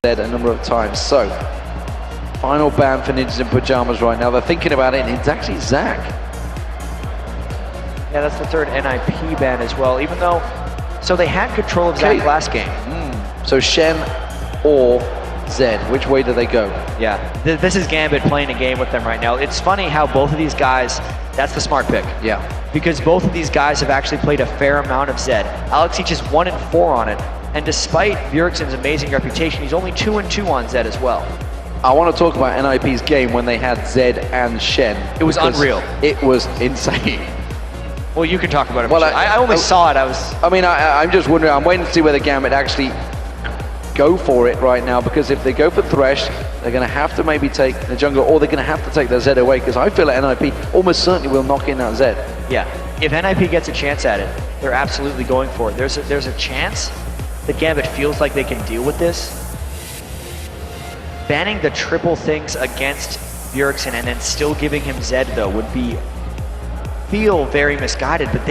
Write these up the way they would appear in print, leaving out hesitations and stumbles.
Zed a number of times. So, final ban for Ninjas in Pyjamas right now. They're thinking about it, and it's actually Zach. Yeah, that's the third NIP ban as well, even though, so they had control of Zach last game. So Shen or Zed, which way do they go? Yeah, this is Gambit playing a game with them right now. It's funny how both of these guys, that's the smart pick. Yeah. Because both of these guys have actually played a fair amount of Zed. Alex each is 1-4 on it, and despite Bjergsen's amazing reputation, he's only 2-2 on Zed as well. I want to talk about NIP's game when they had Zed and Shen. It was unreal. It was insane. Well, you can talk about it. Well, I only saw it. I'm just wondering. I'm waiting to see whether Gambit actually go for it right now, because if they go for Thresh, they're going to have to maybe take the jungle, or they're going to have to take their Zed away, because I feel like NIP almost certainly will knock in that Zed. Yeah, if NIP gets a chance at it, they're absolutely going for it. There's a chance that Gambit feels like they can deal with this. Banning the triple things against Bjergsen and then still giving him Zed, though, would feel very misguided, but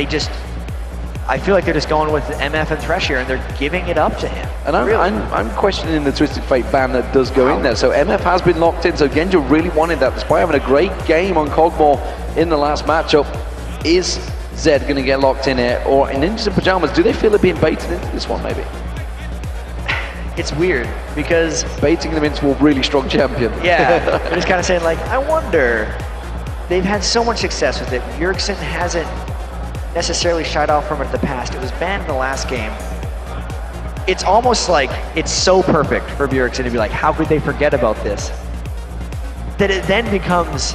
I feel like they're just going with MF and Thresh here, and they're giving it up to him. And I'm questioning the Twisted Fate ban that does go in there. So MF has been locked in, so Genja really wanted that, despite having a great game on Cogmore in the last matchup. Is Zed going to get locked in here, or in Ninjas in Pyjamas, do they feel they're being baited into this one, maybe? It's weird, because baiting them into a really strong champion. Yeah, they're just kind of saying, like, I wonder. They've had so much success with it. Bjergsen hasn't necessarily shied off from it in the past. It was banned in the last game. It's almost like it's so perfect for Bjergsen to be like, how could they forget about this? That it then becomes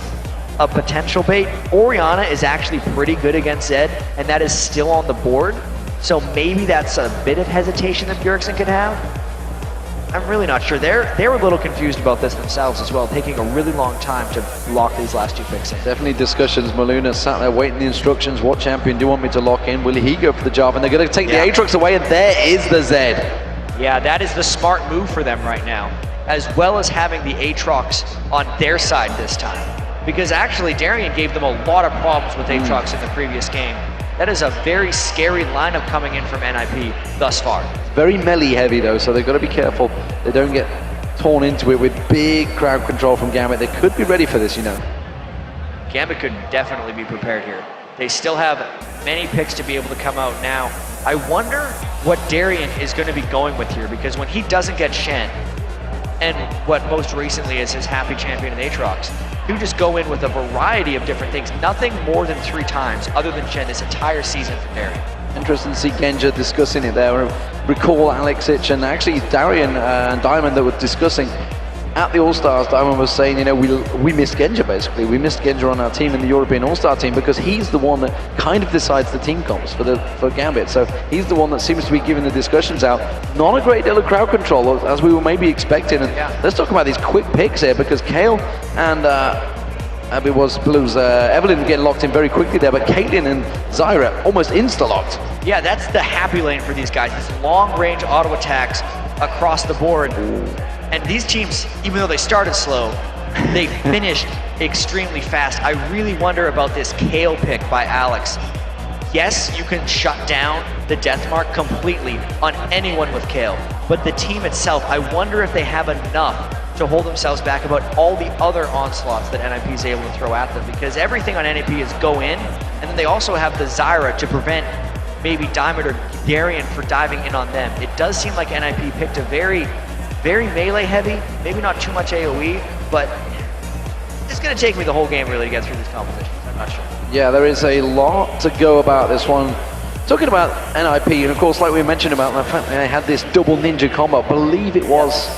a potential bait. Orianna is actually pretty good against Zed, and that is still on the board. So maybe that's a bit of hesitation that Bjergsen could have. I'm really not sure. They were a little confused about this themselves as well, taking a really long time to lock these last two picks in. Definitely discussions. Maluna sat there waiting the instructions. What champion do you want me to lock in? Will he go for the job? And they're going to take the Aatrox away, and there is the Zed. Yeah, that is the smart move for them right now, as well as having the Aatrox on their side this time. Because actually, Darian gave them a lot of problems with Aatrox in the previous game. That is a very scary lineup coming in from NIP thus far. Very melee heavy though, so they've got to be careful they don't get torn into it with big crowd control from Gambit. They could be ready for this, you know. Gambit could definitely be prepared here. They still have many picks to be able to come out now. I wonder what Darian is going to be going with here, because when he doesn't get Shen, and what most recently is his happy champion in Aatrox, you just go in with a variety of different things, nothing more than 3 times other than Shen this entire season for Darian. Interesting to see Genja discussing it there. Recall Alex Itch and actually Darian and Diamond that were discussing at the All-Stars. Diamond was saying, you know, we missed Genja basically. We missed Genja on our team in the European All-Star team, because he's the one that kind of decides the team comps for Gambit. So he's the one that seems to be giving the discussions out. Not a great deal of crowd control as we were maybe expecting. And let's talk about these quick picks here, because Kale and it was Blues. Evelyn getting locked in very quickly there, but Caitlyn and Zyra almost insta-locked. Yeah, that's the happy lane for these guys. These long-range auto attacks across the board. And these teams, even though they started slow, they finished extremely fast. I really wonder about this Kale pick by Alex. Yes, you can shut down the death mark completely on anyone with Kale, but the team itself, I wonder if they have enough to hold themselves back about all the other onslaughts that NIP is able to throw at them, because everything on NIP is go in, and then they also have the Zyra to prevent maybe Diamond or Darian for diving in on them. It does seem like NIP picked a very melee heavy, maybe not too much AoE, but it's going to take me the whole game really to get through these competitions. I'm not sure. Yeah, there is a lot to go about this one. Talking about NIP, and of course, like we mentioned about the fact that they had this double ninja combo, I believe it was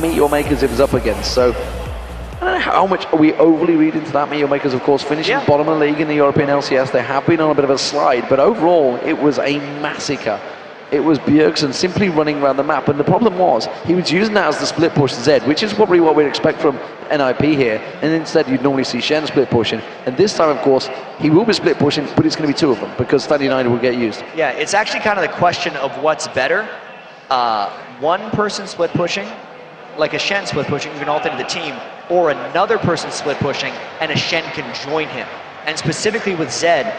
Meteor Makers it was up against. So I don't know how much are we overly reading into that. Meteor Makers, of course, finishing bottom of the league in the European LCS. They have been on a bit of a slide, but overall, it was a massacre. It was Bjergsen simply running around the map, and the problem was he was using that as the split push Zed, which is probably what we'd expect from NIP here, and instead you'd normally see Shen split pushing, and this time of course he will be split pushing, but it's going to be 2 of them because Stand United will get used. Yeah, it's actually kind of the question of what's better. One person split pushing, like a Shen split pushing, you can ult into the team, or another person split pushing and a Shen can join him. And specifically with Zed,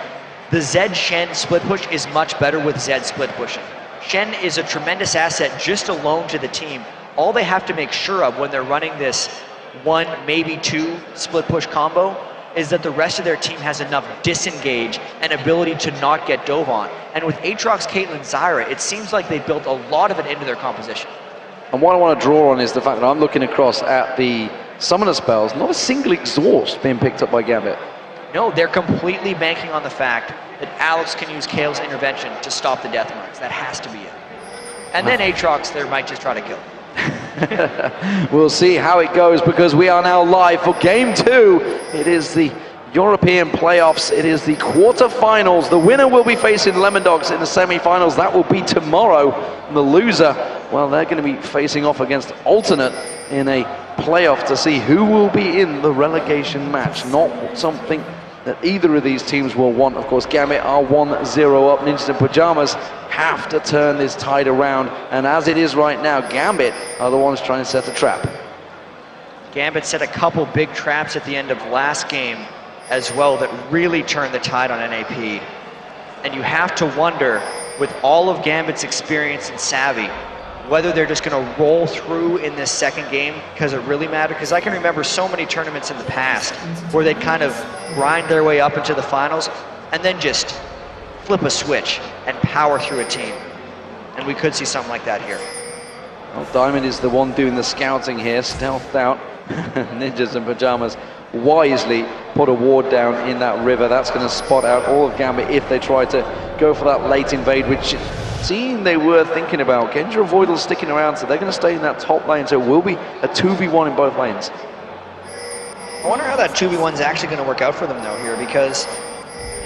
the Zed Shen split push is much better with Zed split pushing. Shen is a tremendous asset just alone to the team, all they have to make sure of when they're running this 1, maybe 2 split push combo is that the rest of their team has enough disengage and ability to not get dove on. And with Aatrox, Caitlyn, Zyra, it seems like they built a lot of it into their composition. And what I want to draw on is the fact that I'm looking across at the summoner spells, not a single exhaust being picked up by Gambit. No, they're completely banking on the fact that Alex can use Kale's intervention to stop the death marks. That has to be it. And then Aatrox, they might just try to kill him. We'll see how it goes, because we are now live for game 2. It is the European playoffs. It is the quarterfinals. The winner will be facing Lemon Dogs in the semi-finals. That will be tomorrow. And the loser, well, they're going to be facing off against Alternate in a playoff to see who will be in the relegation match. Not something that either of these teams will want. Of course, Gambit are 1-0 up. Ninjas and Pyjamas have to turn this tide around. And as it is right now, Gambit are the ones trying to set a trap. Gambit set a couple big traps at the end of last game as well that really turned the tide on NAP. And you have to wonder, with all of Gambit's experience and savvy, whether they're just going to roll through in this second game because it really mattered. Because I can remember so many tournaments in the past where they'd kind of grind their way up into the finals and then just flip a switch and power through a team. And we could see something like that here. Well, Diamond is the one doing the scouting here, stealthed out. Ninjas and Pyjamas wisely put a ward down in that river. That's going to spot out all of Gambit if they try to go for that late invade, which seeing they were thinking about. Genja and Voidal sticking around, so they're going to stay in that top lane, so it will be a 2v1 in both lanes. I wonder how that 2v1 is actually going to work out for them though here, because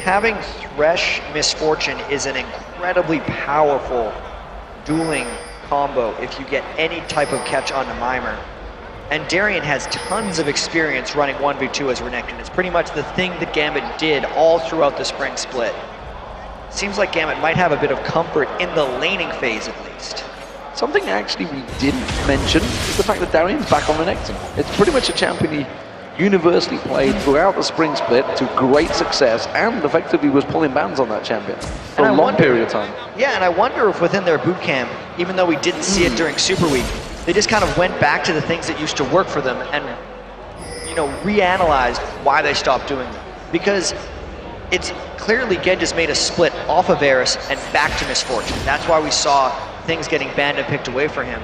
having Thresh Misfortune is an incredibly powerful dueling combo if you get any type of catch onto Mimer. And Darian has tons of experience running 1v2 as Renekton. It's pretty much the thing that Gambit did all throughout the spring split. Seems like Gambit might have a bit of comfort in the laning phase at least. Something actually we didn't mention is the fact that Darian's back on Renekton. It's pretty much a champion he universally played throughout the spring split to great success, and effectively was pulling bans on that champion for a long period of time. Yeah, and I wonder if within their boot camp, even though we didn't see it during Super Week, they just kind of went back to the things that used to work for them and, you know, reanalyzed why they stopped doing them. Because it's clearly Genja's made a split off of Varus and back to Misfortune. That's why we saw things getting banned and picked away for him.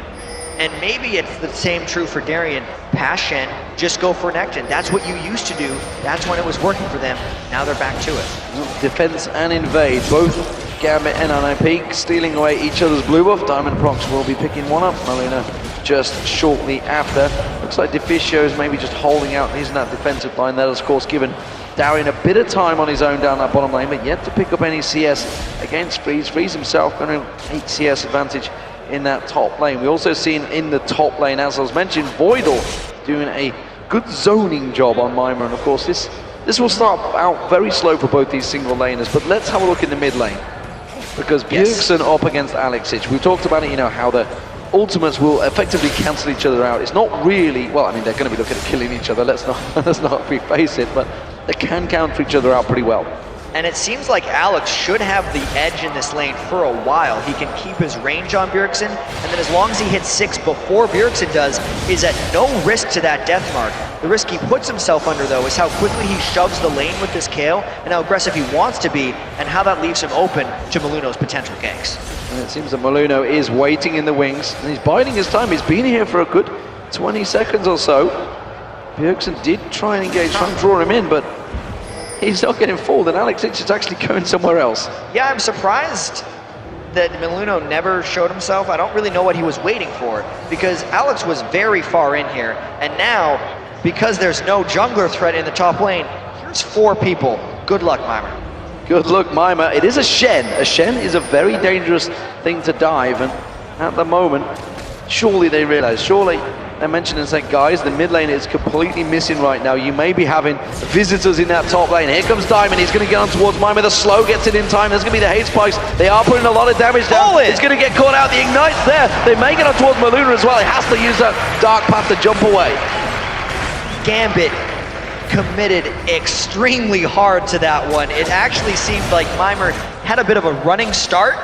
And maybe it's the same true for Darian. Past Shen, just go for Renekton. That's what you used to do. That's when it was working for them. Now they're back to it. Defense and invade, both Gambit and NIP stealing away each other's blue buff. Diamond Prox will be picking one up. Malina just shortly after. Looks like Deficio's maybe just holding out. He's in that defensive line. That has, of course, given Darian a bit of time on his own down that bottom lane, but yet to pick up any CS against Freeze. Freeze himself going to 8 CS advantage in that top lane. We also seen in the top lane, as I was mentioned, Voidal doing a good zoning job on Mimer. And of course, this will start out very slow for both these single laners, but let's have a look in the mid lane. Because Bjergsen up against Alexic, we talked about it, you know, how the ultimates will effectively cancel each other out. It's not really, well, I mean, they're going to be looking at killing each other, let's not preface it, but they can counter each other out pretty well. And it seems like Alex should have the edge in this lane for a while. He can keep his range on Bjergsen, and then as long as he hits 6 before Bjergsen does, is at no risk to that death mark. The risk he puts himself under, though, is how quickly he shoves the lane with this Kayle, and how aggressive he wants to be, and how that leaves him open to Maluno's potential ganks. And it seems that Maluno is waiting in the wings, and he's biding his time. He's been here for a good 20 seconds or so. Bjergsen did try and engage, trying to draw him in, but he's not getting fooled, and Alexic is actually going somewhere else. Yeah, I'm surprised that Maluno never showed himself. I don't really know what he was waiting for, because Alex was very far in here, and now, because there's no jungler threat in the top lane, here's 4 people. Good luck, Mimer. Good luck, Mimer. It is a Shen. A Shen is a very dangerous thing to dive, and at the moment, surely they realize, surely they mentioned and said, guys, the mid lane is completely missing right now. You may be having visitors in that top lane. Here comes Diamond. He's going to get on towards Mimer. The slow gets it in time. There's going to be the hate spikes. They are putting a lot of damage down. He's going to get caught out. The Ignite's there. They may get on towards Maluna as well. He has to use that dark path to jump away. Gambit committed extremely hard to that one. It actually seemed like Mimer had a bit of a running start,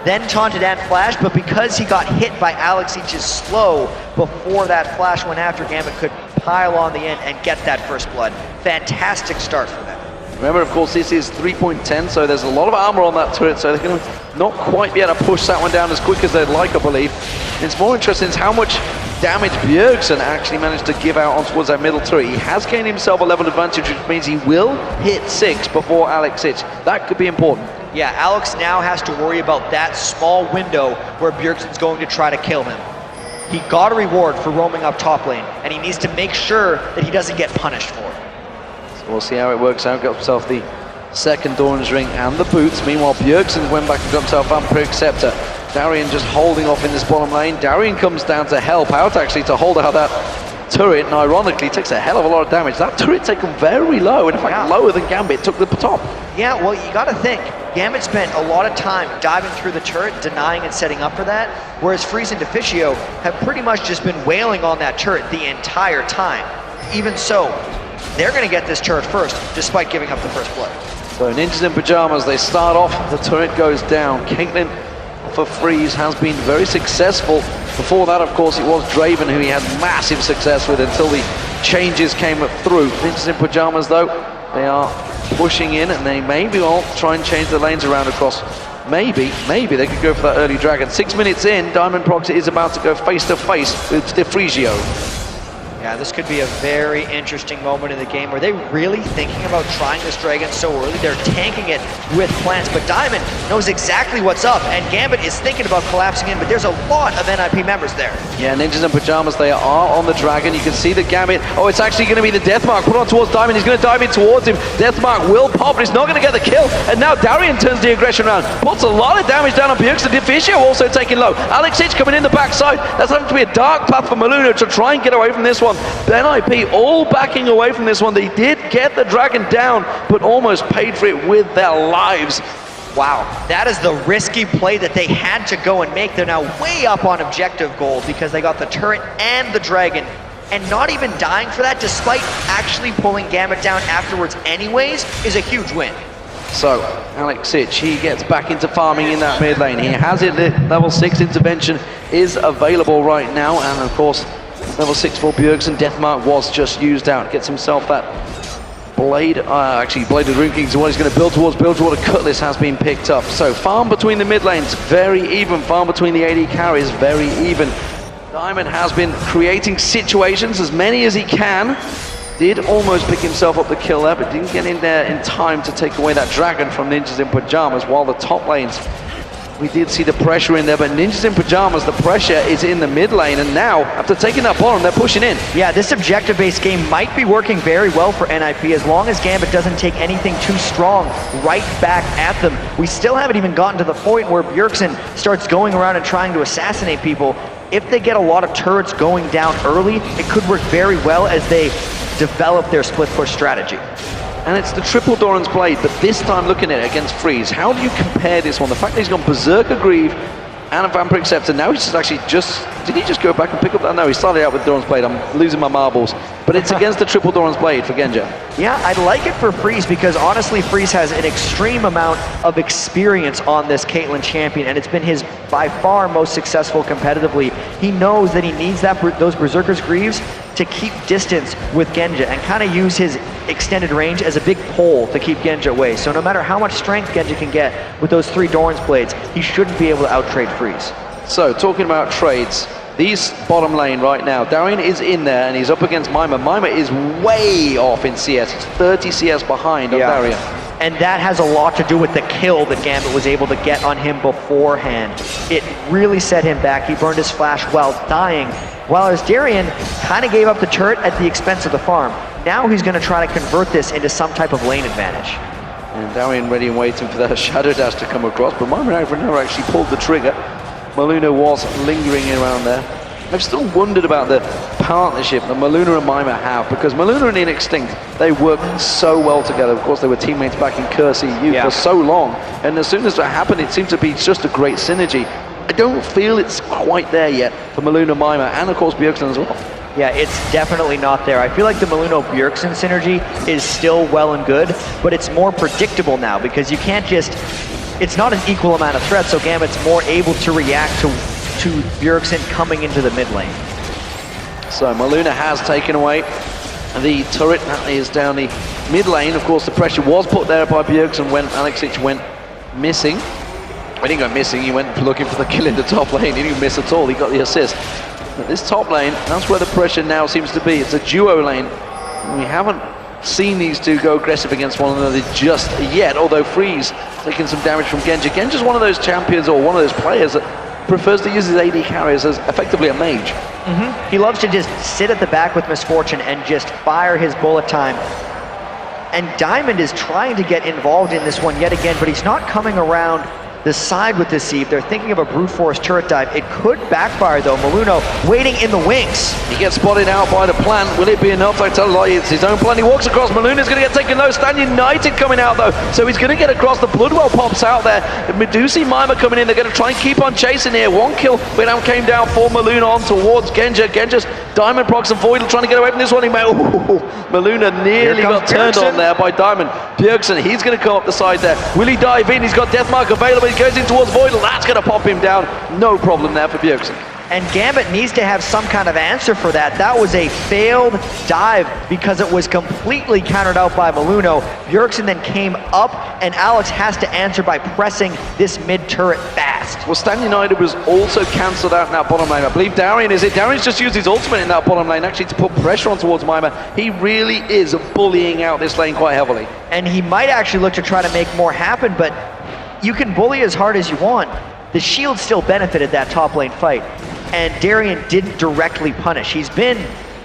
then taunted and flashed, but because he got hit by Alexich's slow before that flash went after, Gambit could pile on the end and get that first blood. Fantastic start for them. Remember, of course, this is 3.10, so there's a lot of armor on that turret, so they're going to not quite be able to push that one down as quick as they'd like, I believe. It's more interesting is how much damage Bjergsen actually managed to give out on towards that middle turret. He has gained himself a level advantage, which means he will hit 6 before Alexic. That could be important. Yeah, Alex now has to worry about that small window where Bjergsen's going to try to kill him. He got a reward for roaming up top lane, and he needs to make sure that he doesn't get punished for it. We'll see how it works out. Got himself the second Doran's ring and the boots. Meanwhile, Bjergsen went back and got himself Vampiric Scepter. Darian just holding off in this bottom lane. Darian comes down to help out, actually, to hold out that turret, and ironically takes a hell of a lot of damage. That turret taken very low, in fact, lower than Gambit took the top. Yeah, well, you gotta think, Gambit spent a lot of time diving through the turret, denying and setting up for that, whereas Freeze and Deficio have pretty much just been wailing on that turret the entire time. Even so, they're going to get this turret first, despite giving up the first blood. So Ninjas in Pyjamas, they start off, the turret goes down. Caitlyn for Freeze has been very successful. Before that, of course, it was Draven who he had massive success with until the changes came through. Ninjas in Pyjamas, though, they are pushing in, and they maybe will try and change the lanes around across. Maybe they could go for that early dragon. 6 minutes in, Diamond Proxy is about to go face-to-face with Defrigio. Yeah, this could be a very interesting moment in the game. Are they really thinking about trying this dragon so early? They're tanking it with plants, but Diamond knows exactly what's up, and Gambit is thinking about collapsing in, but there's a lot of NIP members there. Yeah, Ninjas in Pyjamas, they are on the dragon. You can see the Gambit. Oh, it's actually going to be the Deathmark put on towards Diamond. He's going to dive in towards him. Deathmark will pop, but he's not going to get the kill. And now Darian turns the aggression around. Puts a lot of damage down on Bjergsen. Deficio also taking low. Alexic coming in the backside. That's having to be a dark path for Maluna to try and get away from this one. NIP all backing away from this one. They did get the dragon down, but almost paid for it with their lives. Wow, that is the risky play that they had to go and make. They're now way up on objective goal because they got the turret and the dragon, and not even dying for that, despite actually pulling Gambit down afterwards anyways, is a huge win. So, Alexic, he gets back into farming in that mid lane. He has it, level 6 intervention is available right now, and of course, level 6 for Bjergsen. Deathmark was just used out. Gets himself that blade. Actually, Blade of the Rune King is what he's going to build towards. Build toward a Cutlass has been picked up. So, farm between the mid lanes, very even. Farm between the AD carries, very even. Diamond has been creating situations, as many as he can. Did almost pick himself up the kill there, but didn't get in there in time to take away that dragon from Ninjas in Pyjamas, while the top lanes, we did see the pressure in there, but Ninjas in Pyjamas, the pressure is in the mid lane, and now, after taking that bottom, they're pushing in. Yeah, this objective-based game might be working very well for NIP as long as Gambit doesn't take anything too strong right back at them. We still haven't even gotten to the point where Bjergsen starts going around and trying to assassinate people. If they get a lot of turrets going down early, it could work very well as they develop their split push strategy. And it's the triple Doran's Blade, but this time looking at it against Freeze. How do you compare this one? The fact that he's gone Berserker Greave and a Vampiric Scepter. Now he's just actually did he just go back and pick up that? No, he started out with Doran's Blade. I'm losing my marbles. But it's against the triple Doran's Blade for Genja. Yeah, I like it for Freeze because honestly, Freeze has an extreme amount of experience on this Caitlyn champion, and it's been his by far most successful competitively. He knows that he needs those Berserker's Greaves to keep distance with Genja and kind of use his extended range as a big pole to keep Genja away. So no matter how much strength Genja can get with those 3 Doran's Blades, he shouldn't be able to out-trade Freeze. So, talking about trades, these bottom lane right now, Darian is in there and he's up against Mima. Mima is way off in CS. It's 30 CS behind on Darian. And that has a lot to do with the kill that Gambit was able to get on him beforehand. It really set him back. He burned his flash while dying, while Darian kind of gave up the turret at the expense of the farm. Now he's going to try to convert this into some type of lane advantage. And Darian ready and waiting for that Shadow Dash to come across, but Mima never actually pulled the trigger. Maluna was lingering around there. I've still wondered about the partnership that Maluna and Mima have, because Maluna and Inextinct, they work so well together. Of course, they were teammates back in Kersey Youth for so long, and as soon as that happened, it seemed to be just a great synergy. I don't feel it's quite there yet for Maluna, Mima, and of course Bjergsen as well. Yeah, it's definitely not there. I feel like the Maluna-Bjergsen synergy is still well and good, but it's more predictable now because you can't just it's not an equal amount of threat, so Gambit's more able to react to Bjergsen coming into the mid lane. So Maluna has taken away the turret that is down the mid lane. Of course, the pressure was put there by Bjergsen when Alexic went missing. He didn't go missing, he went looking for the kill in the top lane. He didn't miss at all, he got the assist. But this top lane, that's where the pressure now seems to be. It's a duo lane. We haven't seen these two go aggressive against one another just yet, although Freeze taking some damage from Genja. Genja's one of those champions, or one of those players that prefers to use his AD carries as effectively a mage. He loves to just sit at the back with Misfortune and just fire his bullet time. And Diamond is trying to get involved in this one yet again, but he's not coming around the side with this Sieve. They're thinking of a brute force turret dive. It could backfire though. Maluno waiting in the wings. He gets spotted out by the plant. Will it be enough? I tell you, it's his own plant. He walks across. Maluna's going to get taken low. Stand United coming out though. So he's going to get across. The Bloodwell pops out there. Medusi Mima coming in. They're going to try and keep on chasing here. One kill came down for Maluna on towards Genja. Genja's Diamond procs and Voidal trying to get away from this one. Maluna nearly got turned on there by Diamond. Bjergsen, he's going to come up the side there. Will he dive in? He's got Deathmark available. He goes in towards Voidal. That's going to pop him down. No problem there for Bjergsen. And Gambit needs to have some kind of answer for that. That was a failed dive because it was completely countered out by Maluno. Bjergsen then came up, and Alex has to answer by pressing this mid turret fast. Well, Stan United was also cancelled out in that bottom lane. I believe Darian is it. Darian's just used his ultimate in that bottom lane actually to put pressure on towards Mima. He really is bullying out this lane quite heavily. And he might actually look to try to make more happen, but you can bully as hard as you want. The shield still benefited that top lane fight, and Darian didn't directly punish. He's been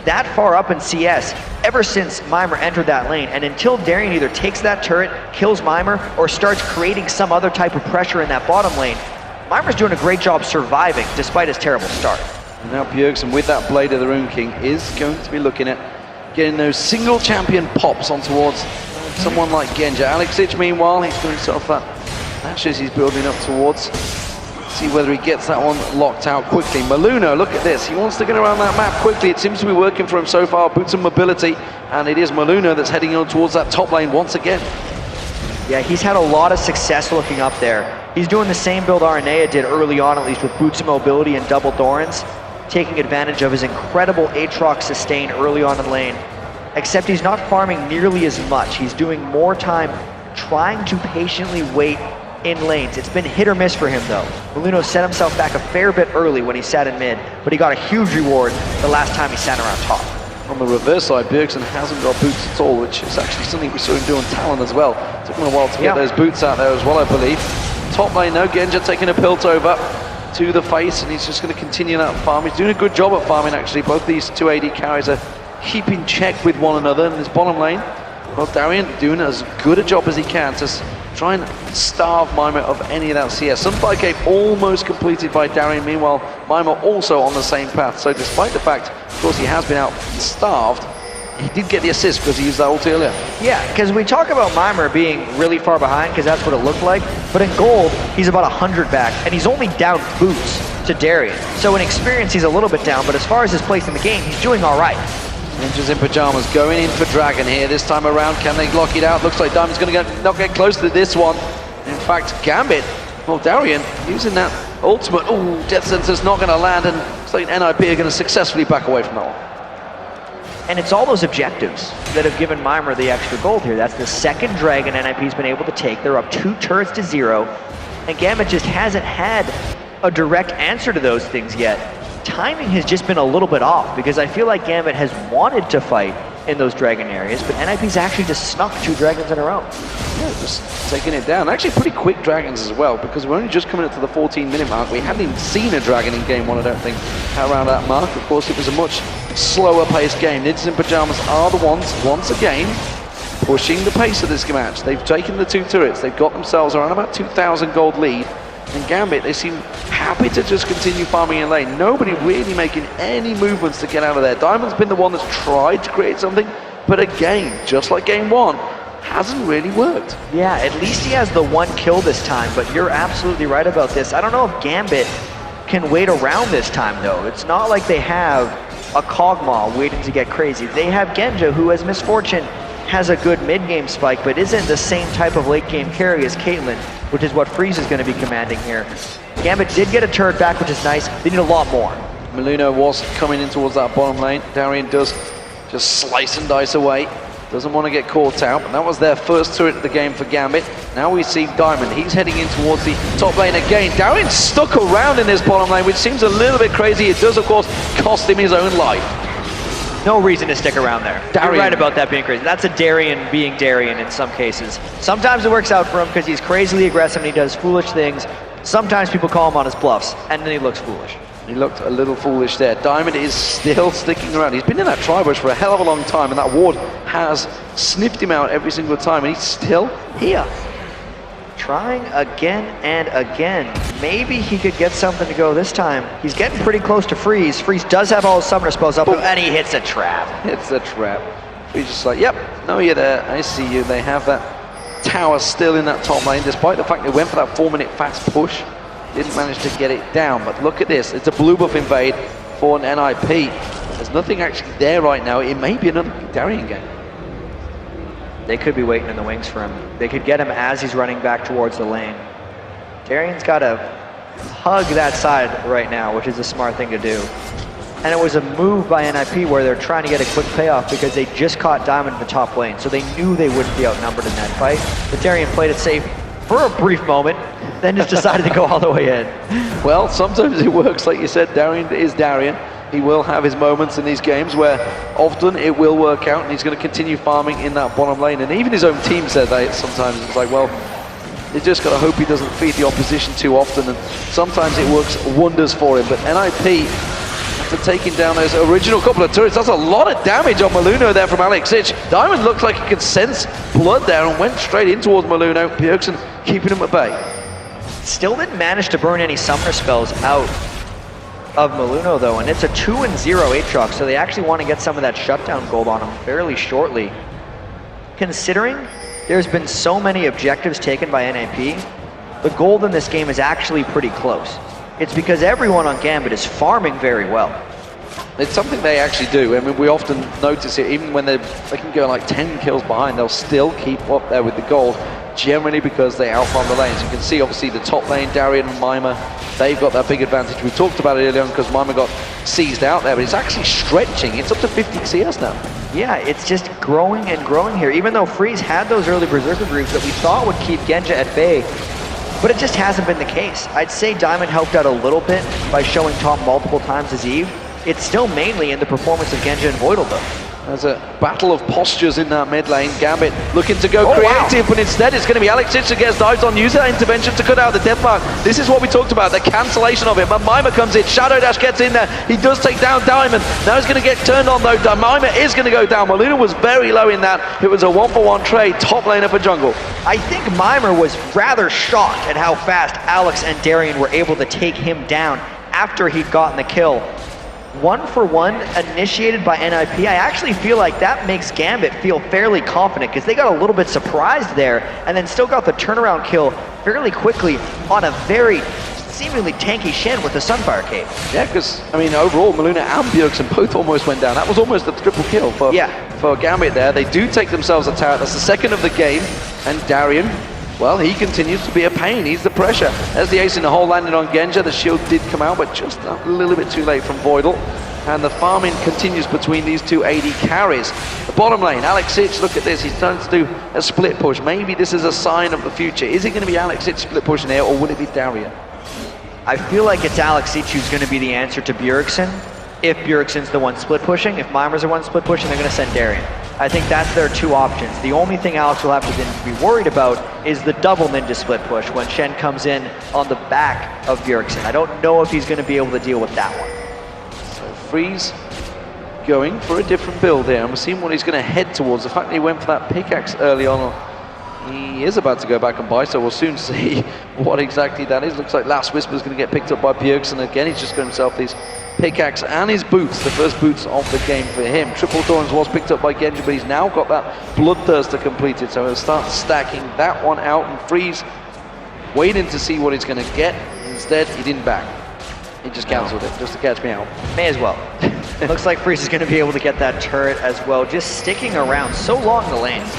that far up in CS ever since Mimir entered that lane, and until Darian either takes that turret, kills Mimir, or starts creating some other type of pressure in that bottom lane, Mimir's doing a great job surviving despite his terrible start. And now Bjergsen with that Blade of the Rune King is going to be looking at getting those single champion pops on towards someone like Genja. Alexic, meanwhile, he's doing sort of that matches he's building up towards. See whether he gets that one locked out quickly. Maluno, look at this. He wants to get around that map quickly. It seems to be working for him so far. Boots and mobility, and it is Maluno that's heading on towards that top lane once again. Yeah, he's had a lot of success looking up there. He's doing the same build Aranea did early on, at least with boots and mobility and double Dorans, taking advantage of his incredible Aatrox sustain early on in lane. Except he's not farming nearly as much. He's doing more time trying to patiently wait in lanes. It's been hit or miss for him though. Maluno set himself back a fair bit early when he sat in mid, but he got a huge reward the last time he sat around top. On the reverse side, Bjergsen hasn't got boots at all, which is actually something we saw him do on Talon as well. Took him a while to get those boots out there as well, I believe. Top lane though, Genja taking a pilt over to the face, and he's just going to continue that farm. He's doing a good job at farming actually. Both these two AD carries are keeping check with one another in this bottom lane. Well, Darian doing as good a job as he can to try and starve Mima of any of that CS. Sunfire Cave almost completed by Darian. Meanwhile, Mima also on the same path. So despite the fact, of course, he has been out starved, he did get the assist because he used that ulti earlier. Yeah, because we talk about Mimir being really far behind because that's what it looked like. But in gold, he's about 100 back, and he's only down boots to Darian. So in experience, he's a little bit down, but as far as his place in the game, he's doing all right. Ninjas in Pyjamas going in for Dragon here this time around. Can they lock it out? Looks like Diamond's going to not get close to this one. In fact, Gambit, well, Darian using that ultimate. Oh, Death Sensor's not going to land, and looks like NIP are going to successfully back away from that one. And it's all those objectives that have given Mimir the extra gold here. That's the second Dragon NIP's been able to take. They're up 2 turrets to 0, and Gambit just hasn't had a direct answer to those things yet. Timing has just been a little bit off because I feel like Gambit has wanted to fight in those dragon areas, but NIP's actually just snuck 2 dragons in a row. Yeah, just taking it down. Actually pretty quick dragons as well, because we're only just coming up to the 14-minute mark. We hadn't even seen a dragon in game 1, I don't think, around that mark. Of course, it was a much slower paced game. Ninjas in Pyjamas are the ones, once again, pushing the pace of this match. They've taken the 2 turrets. They've got themselves around about 2,000 gold lead. And Gambit, they seem happy to just continue farming in lane. Nobody really making any movements to get out of there. Diamond's been the one that's tried to create something, but again, just like game 1, hasn't really worked. Yeah, at least he has the 1 kill this time, but you're absolutely right about this. I don't know if Gambit can wait around this time though. It's not like they have a Kog'Maw waiting to get crazy. They have Genja, who has Misfortune has a good mid-game spike, but isn't the same type of late-game carry as Caitlyn, which is what Freeze is going to be commanding here. Gambit did get a turret back, which is nice. They need a lot more. Molino was coming in towards that bottom lane. Darian does just slice and dice away. Doesn't want to get caught out, but that was their first turret of the game for Gambit. Now we see Diamond. He's heading in towards the top lane again. Darian's stuck around in this bottom lane, which seems a little bit crazy. It does, of course, cost him his own life. No reason to stick around there. Darian. You're right about that being crazy. That's a Darian being Darian in some cases. Sometimes it works out for him because he's crazily aggressive and he does foolish things. Sometimes people call him on his bluffs, and then he looks foolish. He looked a little foolish there. Diamond is still sticking around. He's been in that tri-bush for a hell of a long time, and that ward has sniffed him out every single time, and he's still here. Trying again and again. Maybe he could get something to go this time. He's getting pretty close to Freeze. Freeze does have all his summoner spells up, and he hits a trap. It's a trap. He's just like, yep, no, you're there. I see you. They have that tower still in that top lane, despite the fact they went for that 4-minute fast push. Didn't manage to get it down, but look at this. It's a blue buff invade for an NIP. There's nothing actually there right now. It may be another Darian game. They could be waiting in the wings for him. They could get him as he's running back towards the lane. Darian's got to hug that side right now, which is a smart thing to do. And it was a move by NIP where they're trying to get a quick payoff because they just caught Diamond in the top lane, so they knew they wouldn't be outnumbered in that fight. But Darian played it safe for a brief moment, then just decided to go all the way in. Well, sometimes it works, like you said. Darian is Darian. He will have his moments in these games where often it will work out, and he's going to continue farming in that bottom lane. And even his own team said that sometimes. It's like, well, you just got to hope he doesn't feed the opposition too often, and sometimes it works wonders for him. But NIP, after taking down those original couple of turrets, that's a lot of damage on Molino there from Alex Ich. Diamond looked like he could sense blood there and went straight in towards Molino. Bjergsen keeping him at bay. Still didn't manage to burn any summoner spells out of Molino though, and it's a 2-0 Aatrox, so they actually want to get some of that shutdown gold on him fairly shortly. Considering there's been so many objectives taken by NIP, the gold in this game is actually pretty close. It's because everyone on Gambit is farming very well. It's something they actually do. I mean, we often notice it, even when they can go like 10 kills behind, they'll still keep up there with the gold, generally because they outfarm the lanes. You can see, obviously, the top lane, Darian and Mima, they've got that big advantage. We talked about it earlier on because Mima got seized out there, but it's actually stretching. It's up to 50 CS now. Yeah, it's just growing and growing here, even though Freeze had those early Berserker Greaves that we thought would keep Genja at bay, but it just hasn't been the case. I'd say Diamond helped out a little bit by showing top multiple times as Eve. It's still mainly in the performance of Genja and Voidal though. There's a battle of postures in that mid lane. Gambit looking to go creative, but instead it's going to be Alex Ich that gets dives on, use that intervention to cut out the death mark. This is what we talked about, the cancellation of it. But Mima comes in, Shadow Dash gets in there. He does take down Diamond. Now he's going to get turned on though. Mima is going to go down. Molina was very low in that. It was a 1-for-1 trade, top laner for jungle. I think Mima was rather shocked at how fast Alex and Darian were able to take him down after he'd gotten the kill. 1-for-1 initiated by NIP. I actually feel like that makes Gambit feel fairly confident because they got a little bit surprised there and then still got the turnaround kill fairly quickly on a very seemingly tanky Shen with the Sunfire Cape. Yeah, because, I mean, overall, Molina and Bjergsen both almost went down. That was almost a triple kill for Gambit there. They do take themselves a tower. That's the second of the game. And Darian, well, he continues to be a pain. He's the pressure. There's the ace in the hole landed on Genja. The shield did come out, but just a little bit too late from Voidal. And the farming continues between these two AD carries. The bottom lane, Alex Ich, look at this. He's trying to do a split push. Maybe this is a sign of the future. Is it going to be Alex Ich split pushing here, or will it be Darian? I feel like it's Alex Ich who's going to be the answer to Bjergsen. If Bjergsen's the one split pushing, if Mimer's the one split pushing, they're going to send Darian. I think that's their two options. The only thing Alex will have to then be worried about is the double ninja split push when Shen comes in on the back of Bjergsen. I don't know if he's going to be able to deal with that one. So Freeze going for a different build here, and we're seeing what he's going to head towards. The fact that he went for that pickaxe early on, he is about to go back and buy, so we'll soon see what exactly that is. Looks like Last Whisper is going to get picked up by Bjergsen. Again, he's just got himself these pickaxe and his boots, the first boots of the game for him. Triple Thorns was picked up by Genji, but he's now got that Bloodthirster completed, so he'll start stacking that one out. And Freeze waiting to see what he's going to get. Instead, he didn't back. He just cancelled it, just to catch me out. May as well. Looks like Freeze is going to be able to get that turret as well, just sticking around so long to land.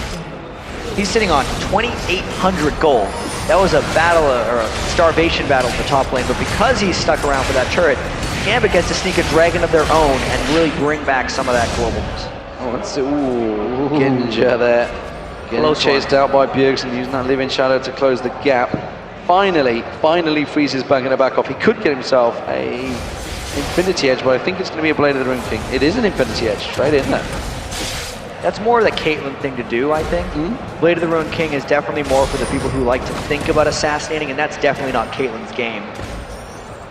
He's sitting on 2,800 gold. That was a battle, or a starvation battle in the top lane, but because he's stuck around for that turret, Gambit gets to sneak a dragon of their own and really bring back some of that globalness. Oh, let's see. Ooh, Genja there. Getting chased out by Bjergsen, using that living shadow to close the gap. Finally freezes back in the back off. He could get himself a Infinity Edge, but I think it's going to be a Blade of the Ruined King. It is an Infinity Edge, straight in there. That's more the Caitlyn thing to do, I think. Blade of the Ruined King is definitely more for the people who like to think about assassinating, and that's definitely not Caitlyn's game.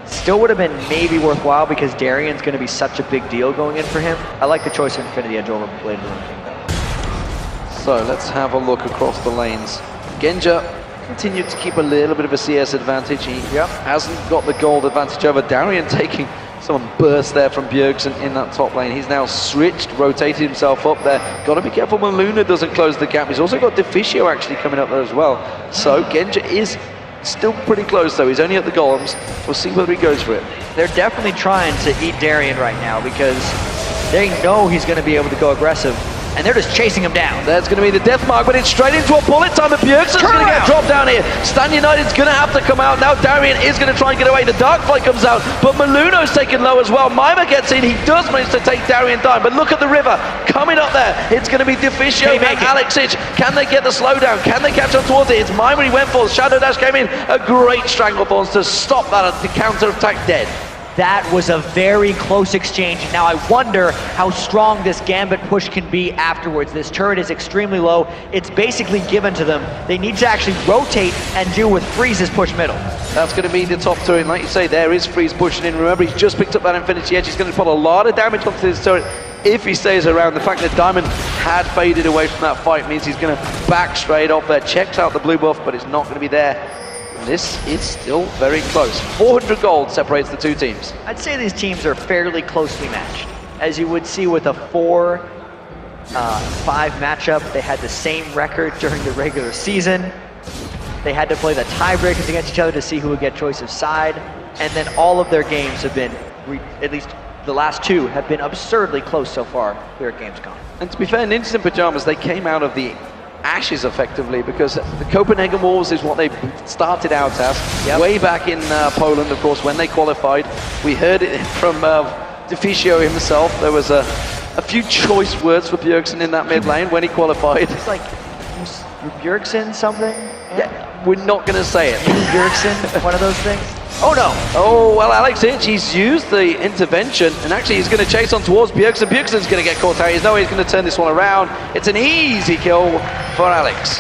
Still would have been maybe worthwhile because Darian's going to be such a big deal going in for him. I like the choice of Infinity Edge over Blade of the Ruined King, though. So let's have a look across the lanes. Genja continued to keep a little bit of a CS advantage. He hasn't got the gold advantage over Darian, taking some burst there from Bjergsen in that top lane. He's now switched, rotated himself up there. Got to be careful when Luna doesn't close the gap. He's also got Deficio actually coming up there as well. So Genja is still pretty close though. He's only at the golems. We'll see whether he goes for it. They're definitely trying to eat Darian right now because they know he's going to be able to go aggressive. And they're just chasing him down. That's going to be the death mark, but it's straight into a bullet time, and Bjergsen's going to get dropped down here. Stan United's going to have to come out. Now Darian is going to try and get away. The Darkflight comes out, but Maluno's taken low as well. Mima gets in. He does manage to take Darian down, but look at the river coming up there. It's going to be Deficio and Alex Ich. Can they get the slowdown? Can they catch on towards it? It's Mima he went for. Shadow Dash came in. A great Stranglethorns to stop that at the counter-attack dead. That was a very close exchange. Now I wonder how strong this Gambit push can be afterwards. This turret is extremely low. It's basically given to them. They need to actually rotate and deal with Freeze's push middle. That's going to be the top turret. Like you say, there is Freeze pushing in. Remember, he's just picked up that Infinity Edge. He's going to put a lot of damage onto this turret if he stays around. The fact that Diamond had faded away from that fight means he's going to back straight off there. Checks out the blue buff, but it's not going to be there. This is still very close. 400 gold separates the two teams. I'd say these teams are fairly closely matched. As you would see with a 4-5 matchup, they had the same record during the regular season. They had to play the tiebreakers against each other to see who would get choice of side. And then all of their games have been, at least the last two, have been absurdly close so far here at Gamescom. And to be fair, Ninjas in Pyjamas, they came out of the ashes effectively, because the Copenhagen Wars is what they started out as way back in Poland, of course, when they qualified. We heard it from Deficio himself. There was a few choice words for Bjergsen in that mid lane when he qualified. It's like Bjergsen something? Yeah, we're not going to say it. Bjergsen, one of those things? Oh no! Oh, well, Alex Ich, he's used the intervention, and actually he's going to chase on towards Bjergsen. Bjergsen's going to get caught out. He's no way he's going to turn this one around. It's an easy kill for Alex.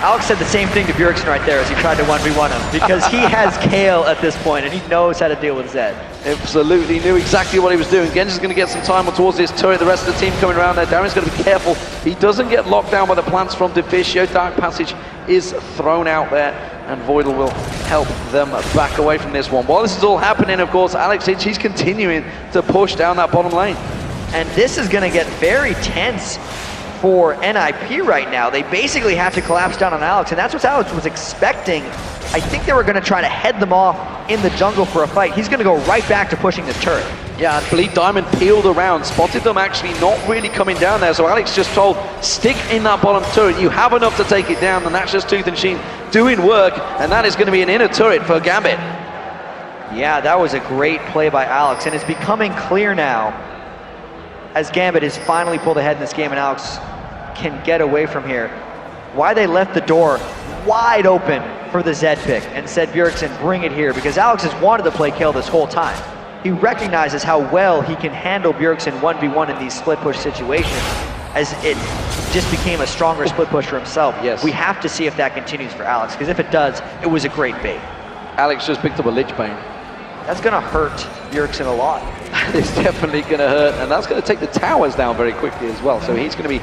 Alex said the same thing to Bjergsen right there as he tried to 1v1 him, because he has Kale at this point, and he knows how to deal with Zed. Absolutely, knew exactly what he was doing. Genji's going to get some time towards this turret. The rest of the team coming around there. Darren's going to be careful. He doesn't get locked down by the plants from Deficio. Dark Passage is thrown out there, and Voidal will help them back away from this one. While this is all happening, of course, Alex Ich, he's continuing to push down that bottom lane. And this is going to get very tense for NIP right now. They basically have to collapse down on Alex, and that's what Alex was expecting. I think they were going to try to head them off in the jungle for a fight. He's going to go right back to pushing this turret. Yeah, I believe Diamond peeled around, spotted them actually not really coming down there, so Alex just told, stick in that bottom turret, you have enough to take it down, and that's just Tooth and Sheen doing work, and that is going to be an inner turret for Gambit. Yeah, that was a great play by Alex, and it's becoming clear now, as Gambit has finally pulled ahead in this game and Alex can get away from here, why they left the door wide open for the Zed pick and said, Bjergsen, bring it here, because Alex has wanted to play kill this whole time. He recognizes how well he can handle Bjergsen 1v1 in these split push situations, as it just became a stronger split push for himself. Yes. We have to see if that continues for Alex, because if it does, it was a great bait. Alex just picked up a Lich Bane. That's gonna hurt Bjergsen a lot. It's definitely gonna hurt, and that's gonna take the towers down very quickly as well, so he's gonna be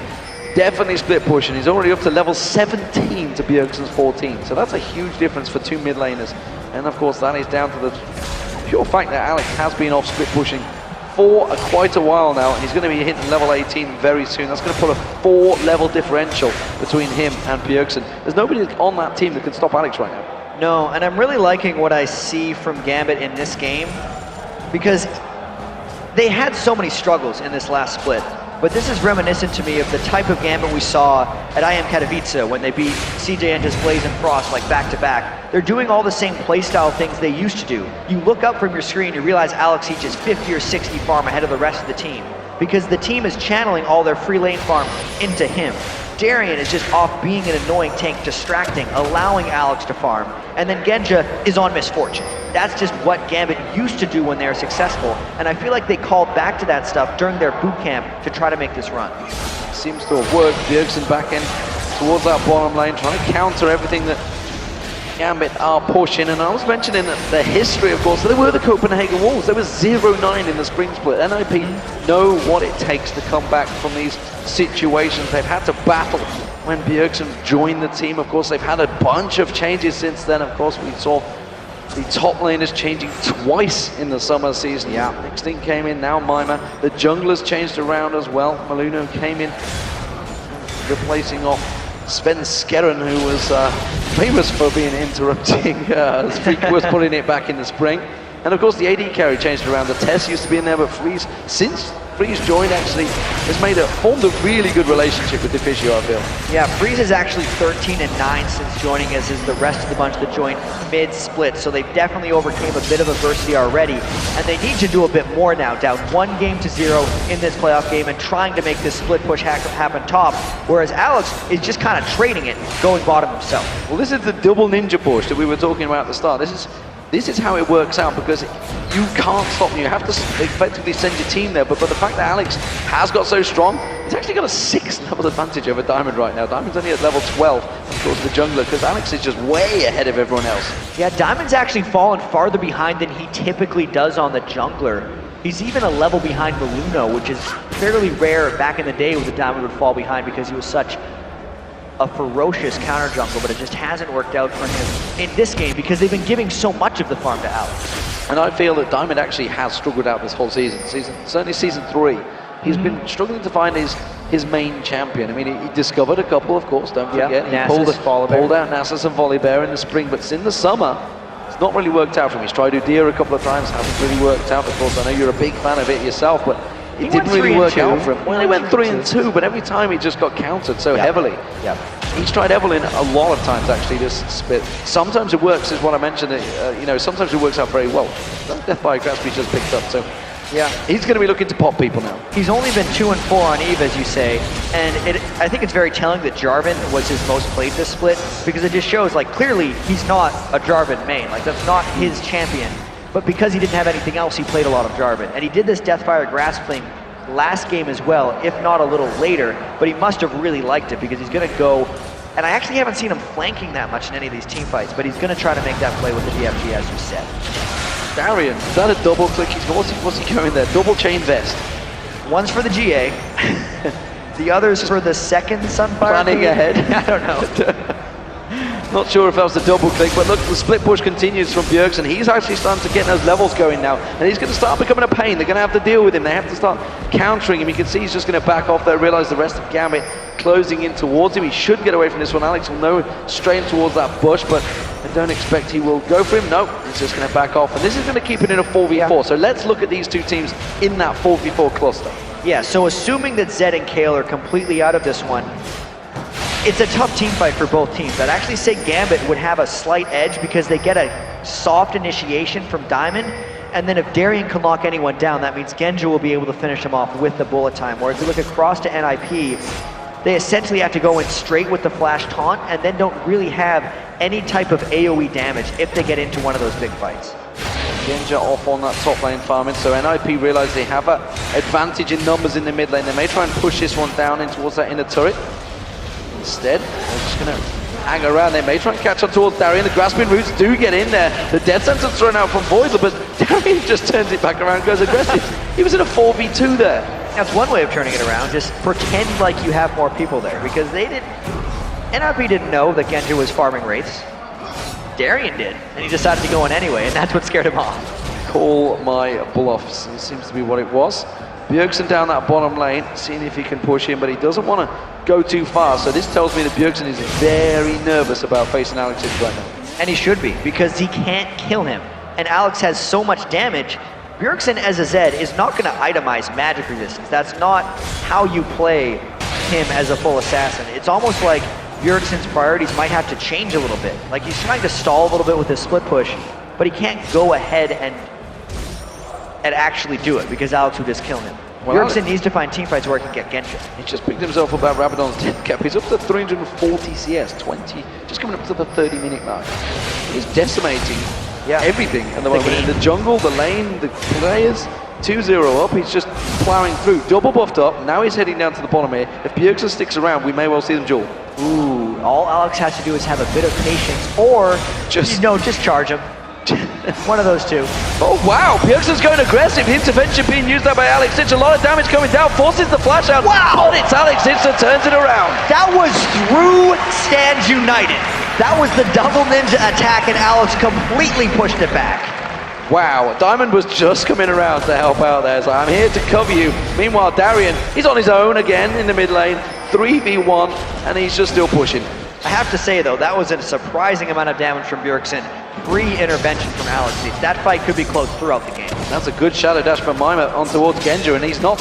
definitely split pushing. He's already up to level 17 to Bjergsen's 14, so that's a huge difference for two mid laners. And of course that is down to the pure fact that Alex has been off split pushing for quite a while now, and he's going to be hitting level 18 very soon. That's going to put a 4-level differential between him and Bjergsen. There's nobody on that team that can stop Alex right now. No, and I'm really liking what I see from Gambit in this game, because they had so many struggles in this last split, but this is reminiscent to me of the type of Gambit we saw at IM Katowice when they beat CJ and just Blaze and Frost like back to back. They're doing all the same playstyle things they used to do. You look up from your screen, you realize Alex each is 50 or 60 farm ahead of the rest of the team because the team is channeling all their free lane farm into him. Darian is just off being an annoying tank, distracting, allowing Alex to farm, and then Genja is on misfortune. That's just what Gambit used to do when they were successful, and I feel like they called back to that stuff during their boot camp to try to make this run. Seems to have worked. Bjergsen back in towards that bottom lane, trying to counter everything that Gambit are pushing. And I was mentioning the history, of course. So they were the Copenhagen Wolves. They were 0-9 in the spring split. NIP know what it takes to come back from these situations. They've had to battle when Bjergsen joined the team. Of course, they've had a bunch of changes since then. Of course, we saw the top laners changing twice in the summer season. Yeah, Nexting came in, now Mima. The junglers changed around as well. Maluno came in, replacing off Sven Skerren, who was famous for being interrupting as Freak was putting it back in the spring. And of course the AD carry changed around. The Tess used to be in there, but Freeze, since Freeze joined, actually has formed a really good relationship with Difficcio, I feel. Yeah, Freeze is actually 13-9 since joining, as is the rest of the bunch that joined mid-split, so they definitely overcame a bit of adversity already, and they need to do a bit more now, down 1-0 in this playoff game and trying to make this split push happen top, whereas Alex is just kind of trading it, going bottom himself. Well, this is the double ninja push that we were talking about at the start. This is how it works out, because you can't stop them. You have to effectively send your team there, but the fact that Alex has got so strong, he's actually got a 6-level advantage over Diamond right now. Diamond's only at level 12, of course, the jungler, because Alex is just way ahead of everyone else. Yeah, Diamond's actually fallen farther behind than he typically does on the jungler. He's even a level behind Maluno, which is fairly rare back in the day when the Diamond would fall behind because he was such a ferocious counter jungle, but it just hasn't worked out for him in this game because they've been giving so much of the farm to Alex. And I feel that Diamond actually has struggled out this whole season. Certainly season 3. He's been struggling to find his main champion. I mean, he discovered a couple, of course, don't forget. He pulled out Nasus and Volibear in the spring, but in the summer, it's not really worked out for him. He's tried Udyr a couple of times, hasn't really worked out. Of course, I know you're a big fan of it yourself, but it didn't really work out for him. Well, he went 3-2, but every time he just got countered so heavily. Yeah. He's tried Evelyn a lot of times, actually, this split. Sometimes it works, is what I mentioned. Sometimes it works out very well. Death by Graspy just picked up, so yeah, he's going to be looking to pop people now. He's only been 2-4 on Eve, as you say, and I think it's very telling that Jarvan was his most played this split, because it just shows, like, clearly he's not a Jarvan main. Like, that's not his champion. But because he didn't have anything else, he played a lot of Jarvan. And he did this Deathfire Grasp thing last game as well, if not a little later, but he must have really liked it because he's going to go, and I actually haven't seen him flanking that much in any of these team fights, but he's going to try to make that play with the DFG, as you said. Darian, is that a double click? What's he going there? Double chain vest. One's for the GA, the other's for the second Sunfire. Planning ahead. I don't know. Not sure if that was a double click, but look, the split push continues from Bjergsen. He's actually starting to get those levels going now, and he's going to start becoming a pain. They're going to have to deal with him. They have to start countering him. You can see he's just going to back off there, realize the rest of Gambit closing in towards him. He should get away from this one. Alex will know straight towards that bush, but I don't expect he will go for him. No, he's just going to back off, and this is going to keep it in a 4v4. Yeah. So let's look at these two teams in that 4v4 cluster. Yeah, so assuming that Zed and Kale are completely out of this one, it's a tough team fight for both teams. I'd actually say Gambit would have a slight edge because they get a soft initiation from Diamond, and then if Darian can lock anyone down, that means Genja will be able to finish him off with the bullet time. Whereas if you look across to NIP, they essentially have to go in straight with the flash taunt and then don't really have any type of AoE damage if they get into one of those big fights. Genja off on that top lane farming, so NIP realize they have an advantage in numbers in the mid lane. They may try and push this one down in towards that inner turret. Instead, they're just going to hang around. They may try and catch on towards Darian. The grasping roots do get in there. The death sentence thrown out from Voidler, but Darian just turns it back around, goes aggressive. He was in a 4v2 there. That's one way of turning it around. Just pretend like you have more people there, because NRP didn't know that Genja was farming Wraiths. Darian did, and he decided to go in anyway, and that's what scared him off. Call my bluffs. It seems to be what it was. Bjergsen down that bottom lane, seeing if he can push him, but he doesn't want to go too far. So this tells me that Bjergsen is very nervous about facing Alex right now. And he should be, because he can't kill him. And Alex has so much damage Bjergsen as a Zed is not going to itemize magic resistance. That's not how you play him as a full assassin. It's almost like Bjergsen's priorities might have to change a little bit. Like he's trying to stall a little bit with his split push, but he can't go ahead and actually do it because Alex would just kill him. Well, Bjergsen needs to find teamfights where he can get Genshin. He just picked himself up at Rabadon's 10th cap. He's up to 340 CS, 20, just coming up to the 30-minute mark. He's decimating everything at the moment. In the jungle, the lane, the players, 2-0 up. He's just plowing through. Double buffed up. Now he's heading down to the bottom here. If Bjergsen sticks around, we may well see them duel. Ooh, all Alex has to do is have a bit of patience or just charge him. One of those two. Oh wow, Bjergsen's going aggressive. Intervention being used there by Alex Sinch. A lot of damage coming down, forces the flash out. Wow! But it's Alex Sinch that turns it around. That was through Stands United. That was the double ninja attack and Alex completely pushed it back. Wow, Diamond was just coming around to help out there. So I'm here to cover you. Meanwhile, Darian, he's on his own again in the mid lane. 3v1, and he's just still pushing. I have to say though, that was a surprising amount of damage from Bjergsen. Pre-intervention from Alex. That fight could be close throughout the game. That's a good shadow dash from Mima on towards Genja, and he's not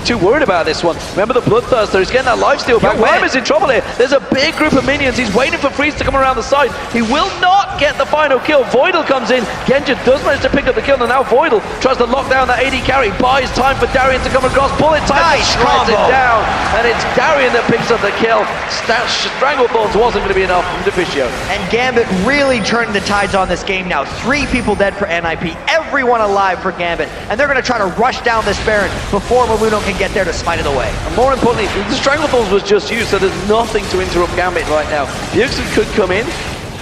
too worried about this one. Remember the Bloodthirster, he's getting that lifesteal back. Mima's in trouble here. There's a big group of minions. He's waiting for Freeze to come around the side. He will not get the final kill. Voidal comes in. Genja does manage to pick up the kill, and now Voidal tries to lock down that AD carry. Buys time for Darian to come across. Bullet time. Nice shreds it down, and it's Darian that picks up the kill. Stranglethorns wasn't going to be enough from Deficio. And Gambit really turning the tides on this game now. 3 people dead for NIP, everyone alive for Gambit, and they're going to try to rush down this Baron before Maluno can get there to smite it away. And more importantly, the Stranglethorns was just used, so there's nothing to interrupt Gambit right now. Bjergsen could come in,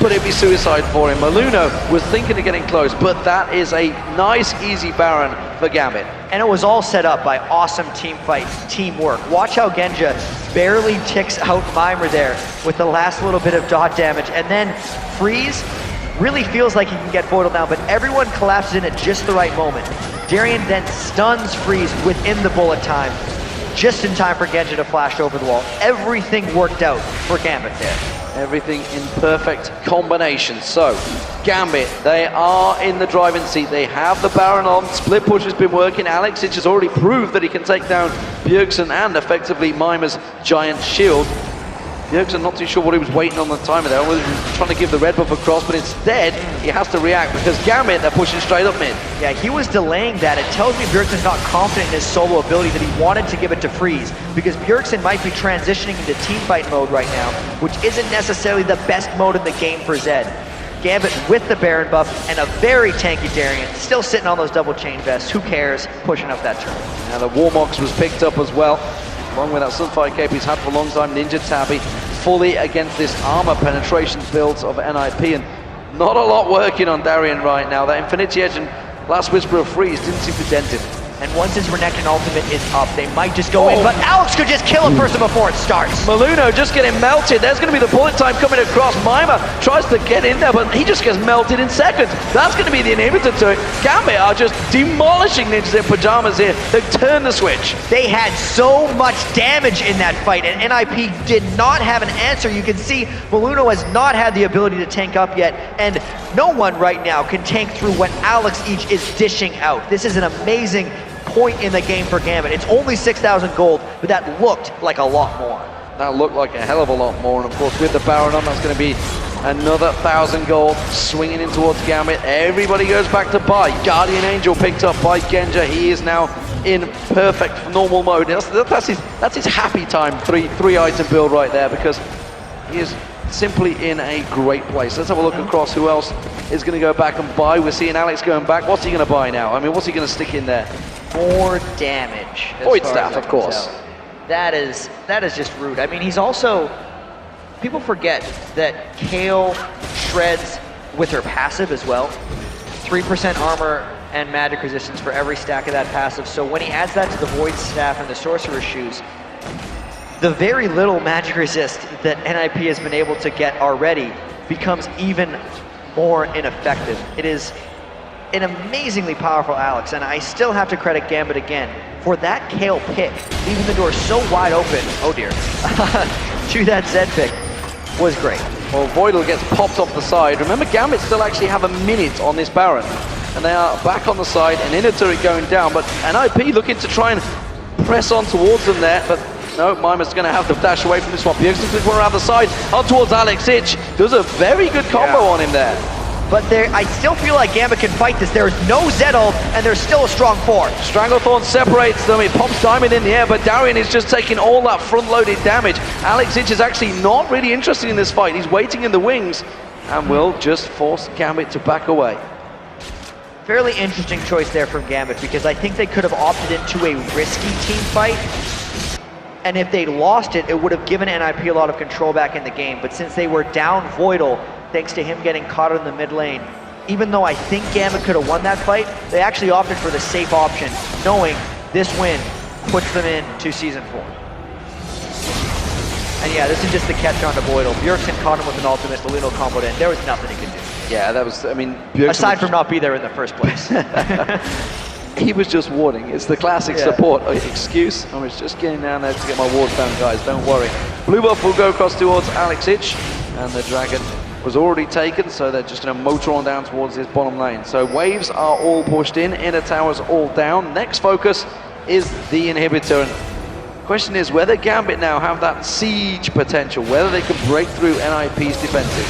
but it'd be suicide for him. Maluno was thinking of getting close, but that is a nice, easy Baron for Gambit. And it was all set up by awesome team fight, teamwork. Watch how Genja barely ticks out Mimer there with the last little bit of dot damage, and then Freeze really feels like he can get Voidal down, but everyone collapses in at just the right moment. Darian then stuns Freeze within the bullet time, just in time for Genja to flash over the wall. Everything worked out for Gambit there. Everything in perfect combination. So, Gambit, they are in the driving seat. They have the Baron on. Split push has been working. Alex has already proved that he can take down Bjergsen and effectively Mimer's giant shield. Bjergsen not too sure what he was waiting on the timer there. He was trying to give the red buff across, but instead he has to react because Gambit, they're pushing straight up mid. Yeah, he was delaying that. It tells me Bjergsen's not confident in his solo ability, that he wanted to give it to Freeze, because Bjergsen might be transitioning into teamfight mode right now, which isn't necessarily the best mode in the game for Zed. Gambit with the Baron buff and a very tanky Darian, still sitting on those double chain vests. Who cares? Pushing up that turn. Now the Warmox was picked up as well, along with that Sunfire cape he's had for a long time. Ninja Tabby fully against this armor penetration builds of NIP, and not a lot working on Darian right now. That Infinity Edge and Last Whisper of Freeze didn't seem to dent him. And once his Renekton ultimate is up, they might just go in, but Alex could just kill a person before it starts. Maluno just getting melted. There's going to be the bullet time coming across. Mima tries to get in there, but he just gets melted in seconds. That's going to be the inhibitor to it. Gambit are just demolishing ninjas in Pyajamas here. They've turned the switch. They had so much damage in that fight, and NIP did not have an answer. You can see Maluno has not had the ability to tank up yet, and no one right now can tank through what Alex each is dishing out. This is an amazing point in the game for Gambit. It's only 6,000 gold, but that looked like a lot more. That looked like a hell of a lot more, and of course with the Baron on, that's going to be another 1,000 gold swinging in towards Gambit. Everybody goes back to buy. Guardian Angel picked up by Genja. He is now in perfect normal mode. That's his happy time three item build right there, because he is simply in a great place. Let's have a look across who else is going to go back and buy. We're seeing Alex going back. What's he going to buy now? I mean, what's he going to stick in there? More damage. Void Staff, of course. That is just rude. I mean, he's also, people forget that Kayle shreds with her passive as well. 3% armor and magic resistance for every stack of that passive. So when he adds that to the Void Staff and the Sorcerer's Shoes, the very little magic resist that NIP has been able to get already becomes even more ineffective. It is an amazingly powerful Alex, and I still have to credit Gambit again for that Kayle pick, leaving the door so wide open. Oh dear. To that Zed pick was great. Well, Voidal gets popped off the side. Remember, Gambit still actually have a minute on this Baron. and they are back on the side, and inner turret going down, but NIP looking to try and press on towards them there, but no, Mimer's going to have to dash away from this one. Bjergsen's going to go around the side, on towards Alex Ich. Does a very good combo on him there. But I still feel like Gambit can fight this. There is no Z ult, and there's still a strong 4. Stranglethorn separates them, it pops Diamond in the air, but Darian is just taking all that front-loaded damage. Alex Ich is actually not really interested in this fight. He's waiting in the wings, and will just force Gambit to back away. Fairly interesting choice there from Gambit, because I think they could have opted into a risky team fight, and if they lost it, it would have given NIP a lot of control back in the game. But since they were down Voidal, thanks to him getting caught in the mid lane, even though I think Gambit could have won that fight, they actually opted for the safe option, knowing this win puts them into Season 4. And yeah, this is just the catch on to Voidal. Bjergsen caught him with an ultimate, the Lino comboed in. There was nothing he could do. Yeah, that was, I mean, Bjergsen aside from not be there in the first place. He was just warding. It's the classic support excuse. I was just getting down there to get my ward down, guys. Don't worry. Blue buff will go across towards Alex Ich, and the dragon was already taken, so they're just going to motor on down towards his bottom lane. So waves are all pushed in, inner towers all down. Next focus is the inhibitor. And question is whether Gambit now have that siege potential, whether they can break through NIP's defenses.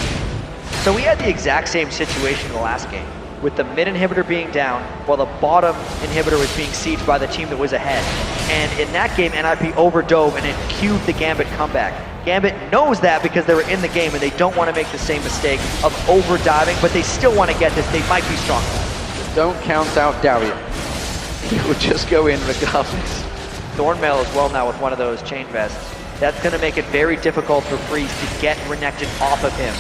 So we had the exact same situation in the last game, with the mid inhibitor being down, while the bottom inhibitor was being sieged by the team that was ahead. And in that game, NIP overdove and it queued the Gambit comeback. Gambit knows that because they were in the game and they don't want to make the same mistake of overdiving, but they still want to get this. They might be strong. Don't count out Darian. He will just go in regardless. Thornmail as well now with one of those chain vests. That's going to make it very difficult for Freeze to get Renekton off of him,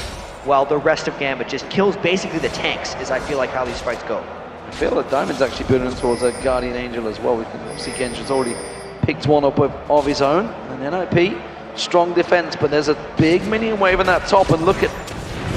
while the rest of Gambit just kills basically the tanks, is I feel like how these fights go. I feel that Diamond's actually building towards a Guardian Angel as well. We can see Genji's already picked one up of his own. And NIP, strong defense, but there's a big minion wave on that top, and look at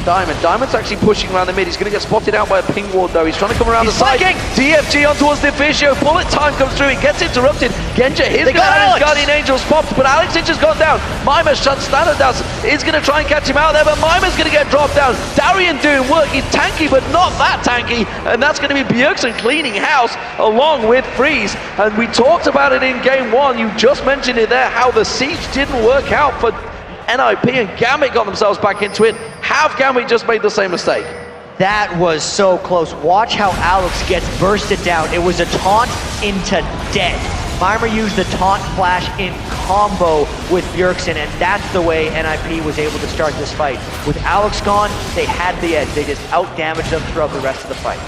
Diamond. Diamond's actually pushing around the mid. He's going to get spotted out by a ping ward though. He's trying to come around the side. DFG on towards the Officio. Bullet time comes through. It gets interrupted. Genji, his Guardian Angel's popped, but Alex Ich has gone down. Mimer's shot standard does. He's going to try and catch him out there, but Mimer's going to get dropped down. Darian doing work. He's tanky, but not that tanky. And that's going to be Bjergsen cleaning house along with Freeze. And we talked about it in game 1. You just mentioned it there, how the siege didn't work out for NIP, and Gambit got themselves back into it. Have Gambit just made the same mistake? That was so close. Watch how Alex gets bursted down. It was a taunt into dead. Mimer used the taunt flash in combo with Bjergsen, and that's the way NIP was able to start this fight. With Alex gone, they had the edge. They just out-damaged them throughout the rest of the fight.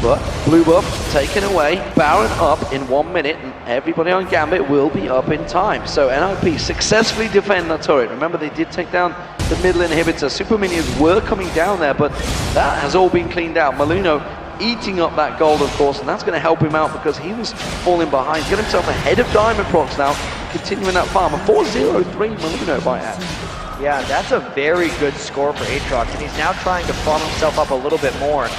But blue buff taken away, Baron up in 1 minute, and everybody on Gambit will be up in time. So NIP successfully defend the turret. Remember, they did take down the middle inhibitor. Super minions were coming down there, but that has all been cleaned out. Maluno eating up that gold, of course, and that's going to help him out because he was falling behind. He's got himself ahead of Diamond Prox now, continuing that farm. A 4-0-3 Maluno by ad. Yeah, that's a very good score for Aatrox, and he's now trying to farm himself up a little bit more,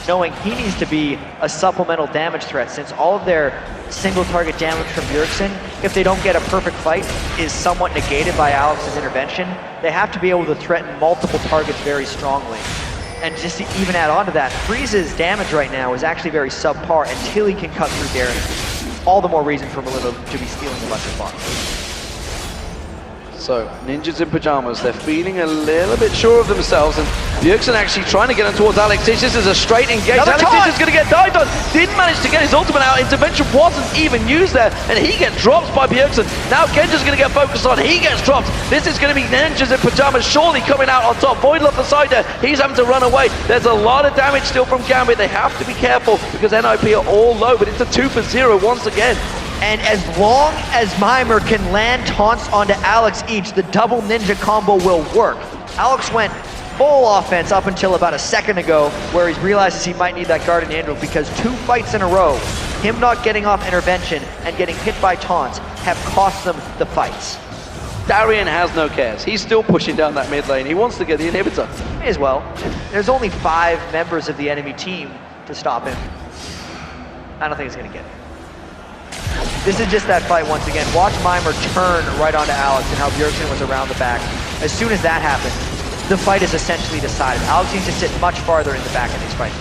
knowing he needs to be a supplemental damage threat, since all of their single target damage from Bjergsen, if they don't get a perfect fight, is somewhat negated by Alex's intervention. They have to be able to threaten multiple targets very strongly. And just to even add on to that, Freeze's damage right now is actually very subpar until he can cut through Darren. All the more reason for Melino to be stealing the lesser farm. So, Ninjas in Pyjamas, they're feeling a little bit sure of themselves, and Bjergsen actually trying to get on towards Alex Ich. This is a straight engage. Alex Ich is going to get dived on. Didn't manage to get his ultimate out. Intervention wasn't even used there, and he gets dropped by Bjergsen. Now Genji's going to get focused on. He gets dropped. This is going to be Ninjas in Pyjamas surely coming out on top. Voidal up the side there. He's having to run away. There's a lot of damage still from Gambit. They have to be careful because NIP are all low, but it's a 2-for-0 once again. And as long as Mimer can land taunts onto Alex Ich, the double ninja combo will work. Alex went full offense up until about a second ago, where he realizes he might need that Guardian Angel, because 2 fights in a row, him not getting off intervention and getting hit by taunts, have cost them the fights. Darian has no cares. He's still pushing down that mid lane. He wants to get the inhibitor. May as well. There's only 5 members of the enemy team to stop him. I don't think he's going to get it. This is just that fight once again. Watch Mimer turn right onto Alex and how Bjergsen was around the back. As soon as that happens, the fight is essentially decided. Alex needs to sit much farther in the back of these fights.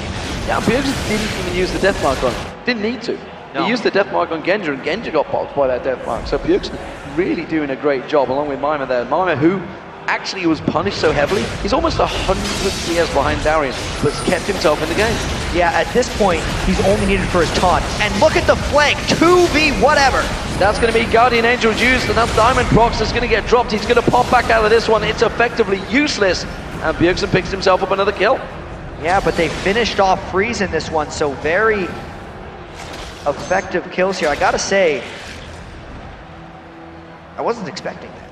Yeah, Pyajamas didn't even use the death mark on him. Didn't need to. No. He used the death mark on Genja, and Genja got popped by that death mark. So Pyajamas really doing a great job, along with Mima there. Mima, who actually was punished so heavily, he's almost 100 CS behind Darian, but's kept himself in the game. Yeah, at this point, he's only needed for his taunt. And look at the flank, 2v whatever. That's going to be Guardian Angel's used, and that's Diamond Prox is going to get dropped. He's going to pop back out of this one. It's effectively useless, and Pyajamas picks himself up another kill. Yeah, but they finished off Freeze in this one, so very effective kills here. I gotta say, I wasn't expecting that.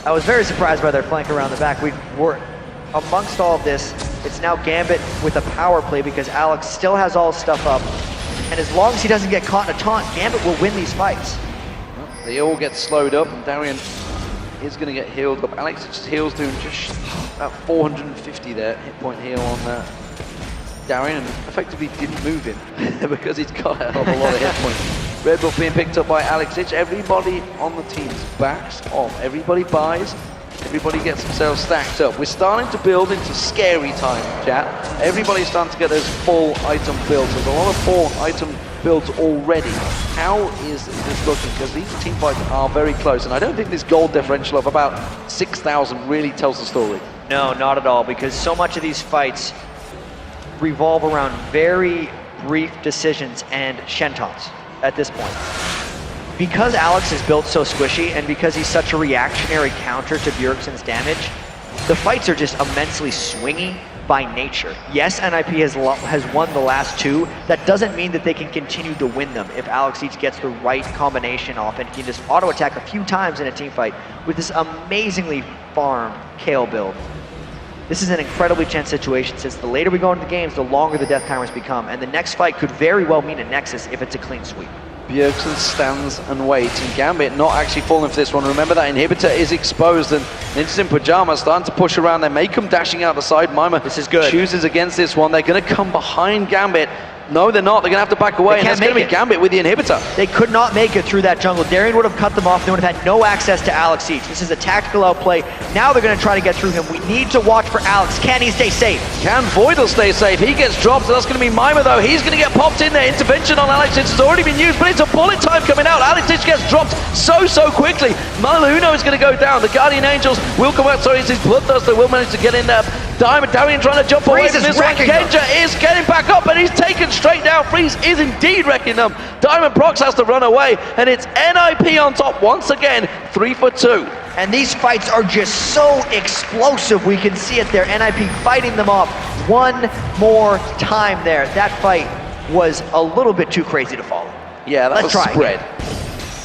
I was very surprised by their flank around the back. We were amongst all of this. It's now Gambit with a power play because Alex still has all his stuff up. And as long as he doesn't get caught in a taunt, Gambit will win these fights. Well, they all get slowed up, and Darian is going to get healed up. Alex just heals to him just about 450 there, hit point heal on Darian, and effectively didn't move him because he's got a hell of a lot of hit points. Red buff being picked up by Alex Ich. Everybody on the team's backs off. Everybody buys. Everybody gets themselves stacked up. We're starting to build into scary time, chat. Everybody's starting to get those full item builds. There's a lot of full item builds already. How is this looking? Because these team fights are very close, and I don't think this gold differential of about 6,000 really tells the story. No, not at all, because so much of these fights revolve around very brief decisions and shentons at this point. Because Alex is built so squishy, and because he's such a reactionary counter to Bjergsen's damage, the fights are just immensely swingy by nature. Yes, NIP has won the last two. That doesn't mean that they can continue to win them if Alex each gets the right combination off and can just auto-attack a few times in a team fight with this amazingly farmed Kale build. This is an incredibly tense situation, since the later we go into the games, the longer the death timers become, and the next fight could very well mean a Nexus if it's a clean sweep. Bjergsen stands and waits, and Gambit not actually falling for this one. Remember, that inhibitor is exposed, and Ninjas in Pyjamas starting to push around. They may come dashing out the side. Mima this is good. Chooses against this one. They're going to come behind Gambit. No, they're not. They're going to have to back away, and that's going to be Gambit with the inhibitor. They could not make it through that jungle. Darian would have cut them off. They would have had no access to Alex each. This is a tactical outplay. Now they're going to try to get through him. We need to watch for Alex. Can he stay safe? Can Voidal stay safe? He gets dropped, so that's going to be Mima, though. He's going to get popped in there. Intervention on Alex Ich has already been used, but it's a bullet time coming out. Alex Ich gets dropped so quickly. Maluno is going to go down. The Guardian Angels will come out. Sorry, it's his Bloodthirster will manage to get in there. Darian trying to jump away from this one. Genja is getting back up, and he's taken straight down. Freeze is indeed wrecking them. Diamond Prox has to run away, and it's NIP on top once again, 3 for 2. And these fights are just so explosive. We can see it there. NIP fighting them off one more time there. That fight was a little bit too crazy to follow. Yeah, that was spread.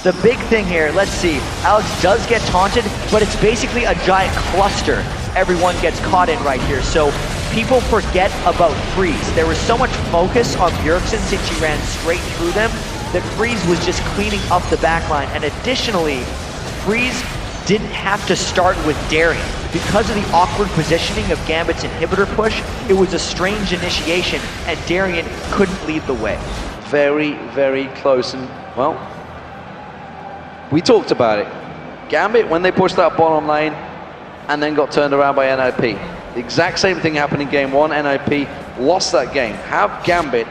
The big thing here, let's see. Alex does get taunted, but it's basically a giant cluster everyone gets caught in right here. So people forget about Freeze. There was so much focus on Bjergsen since he ran straight through them that Freeze was just cleaning up the backline. And additionally, Freeze didn't have to start with Darian. Because of the awkward positioning of Gambit's inhibitor push, it was a strange initiation, and Darian couldn't lead the way. Very close, and well, we talked about it. Gambit, when they pushed that bottom lane and then got turned around by NIP. The exact same thing happened in game one. NIP lost that game. Have Gambit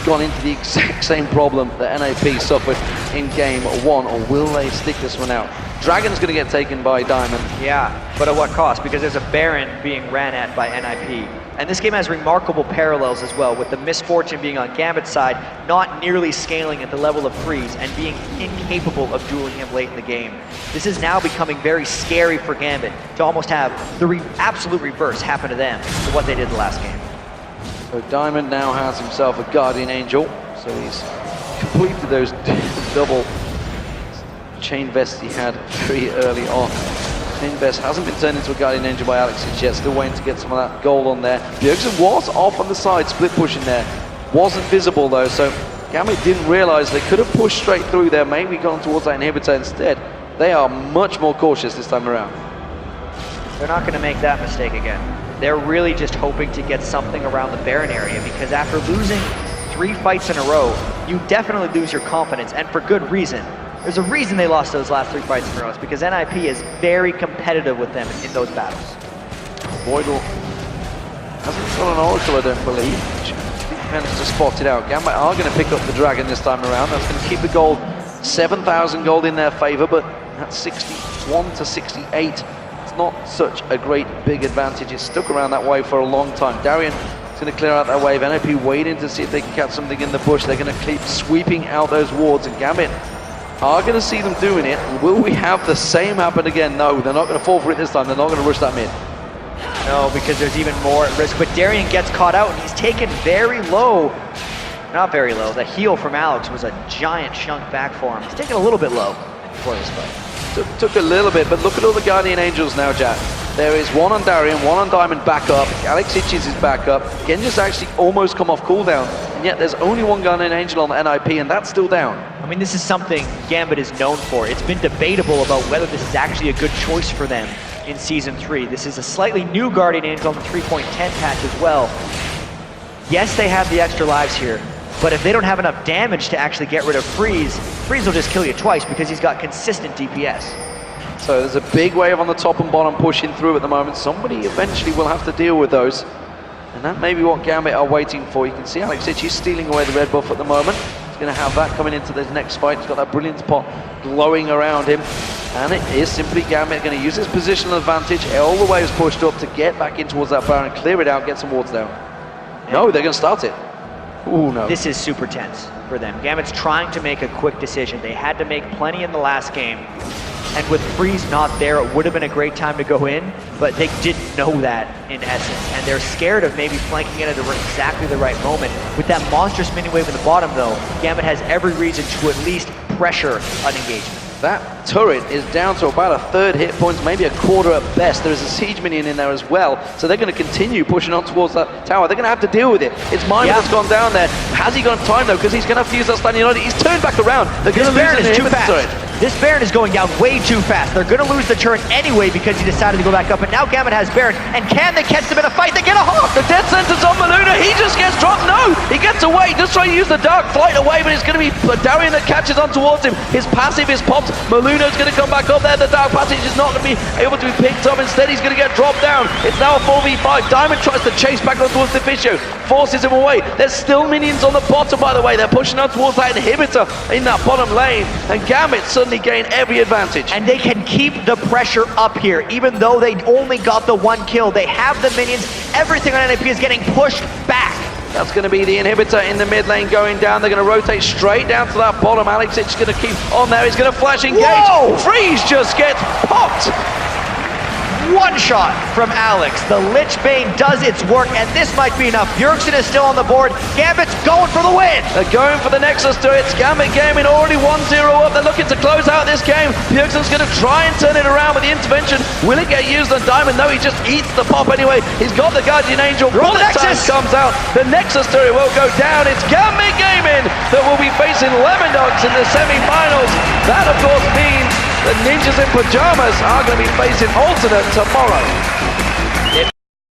gone into the exact same problem that NIP suffered in game one, or will they stick this one out? Dragon's going to get taken by Diamond. Yeah, but at what cost? Because there's a Baron being ran at by NIP. And this game has remarkable parallels as well, with the misfortune being on Gambit's side, not nearly scaling at the level of Freeze, and being incapable of dueling him late in the game. This is now becoming very scary for Gambit to almost have the absolute reverse happen to them to what they did the last game. So Diamond now has himself a Guardian Angel, so he's completed those double chain vests he had very early on. Chain vest hasn't been turned into a Guardian Angel by Alex Ich yet, still waiting to get some of that gold on there. Bjergsen was off on the side, split pushing there. Wasn't visible though, so Gambit didn't realize they could have pushed straight through there, maybe gone towards that inhibitor instead. They are much more cautious this time around. They're not going to make that mistake again. They're really just hoping to get something around the Baron area, because after losing 3 fights in a row, you definitely lose your confidence, and for good reason. There's a reason they lost those last 3 fights in a row. It's because NIP is very competitive with them in those battles. Voidal hasn't got an Oracle, I don't believe. Should be managed to spot it out. Gambit are going to pick up the Dragon this time around. That's going to keep the gold, 7,000 gold in their favor, but that's 61 to 68. It's not such a great big advantage. It's stuck around that wave for a long time. Darien is going to clear out that wave. NOP waiting to see if they can catch something in the bush. They're going to keep sweeping out those wards, and Gambit are going to see them doing it. Will we have the same happen again? No, they're not going to fall for it this time. They're not going to rush that mid. No, because there's even more at risk. But Darien gets caught out, and he's taken very low. Not very low. The heal from Alex was a giant chunk back for him. He's taken a little bit low before this fight. Took a little bit, but look at all the Guardian Angels now, Jack. There is one on Darien, one on Diamond back up. Alex Itches is back up. Genji's actually almost come off cooldown, and yet there's only one Guardian Angel on the NIP, and that's still down. I mean, this is something Gambit is known for. It's been debatable about whether this is actually a good choice for them in Season 3. This is a slightly new Guardian Angel on the 3.10 patch as well. Yes, they have the extra lives here, but if they don't have enough damage to actually get rid of Freeze, Freeze will just kill you twice because he's got consistent DPS. So there's a big wave on the top and bottom pushing through at the moment. Somebody eventually will have to deal with those. And that may be what Gambit are waiting for. You can see Alex Itchy stealing away the red buff at the moment. He's going to have that coming into this next fight. He's got that brilliant spot glowing around him. And it is simply Gambit going to use his positional advantage. All the waves pushed up to get back in towards that Baron, clear it out, get some wards down. No, they're going to start it. Ooh, no. This is super tense for them. Gambit's trying to make a quick decision. They had to make plenty in the last game. And with Freeze not there, it would have been a great time to go in, but they didn't know that in essence. And they're scared of maybe flanking in at exactly the right moment. With that monstrous mini wave in the bottom though, Gambit has every reason to at least pressure an engagement. That turret is down to about a third hit points, maybe a quarter at best. There's a siege minion in there as well, so they're going to continue pushing on towards that tower. They're going to have to deal with it. It's Miner that's gone down there. Has he got time though? Because he's going to have to use that standing on it. He's turned back around. They're going to lose it. Too fast. This Baron is going down way too fast. They're going to lose the turret anyway because he decided to go back up, and now Gambit has Baron. And can they catch them in a fight? They get a hawk. The death sentence on Maluna. He just gets dropped. No, he gets away. Just trying to use the dark flight away, but it's going to be Darien that catches on towards him. His passive is popped. Maluna's going to come back up there. The dark passage is not going to be able to be picked up. Instead, he's going to get dropped down. It's now a 4v5. Diamond tries to chase back on towards the Fisio, forces him away. There's still minions on the bottom, by the way. They're pushing on towards that inhibitor in that bottom lane, and Gambit suddenly gain every advantage. And they can keep the pressure up here, even though they only got the one kill. They have the minions. Everything on NAP is getting pushed back. That's going to be the inhibitor in the mid lane going down. They're going to rotate straight down to that bottom. Alex is going to keep on there. He's going to flash engage. Whoa! Freeze just gets popped. One shot from Alex. The Lich Bane does its work, and this might be enough. Bjergsen is still on the board. Gambit's going for the win. They're going for the Nexus turrets. Gambit Gaming already 1-0 up. They're looking to close out this game. Bjergsen's going to try and turn it around with the intervention. Will it get used on Diamond? No, he just eats the pop anyway. He's got the Guardian Angel. Bullet time comes out. The Nexus turret will go down. It's Gambit Gaming that will be facing Lemon Dogs in the semi-finals. That, of course, means the Ninjas in Pyjamas are going to be facing Alternate tomorrow.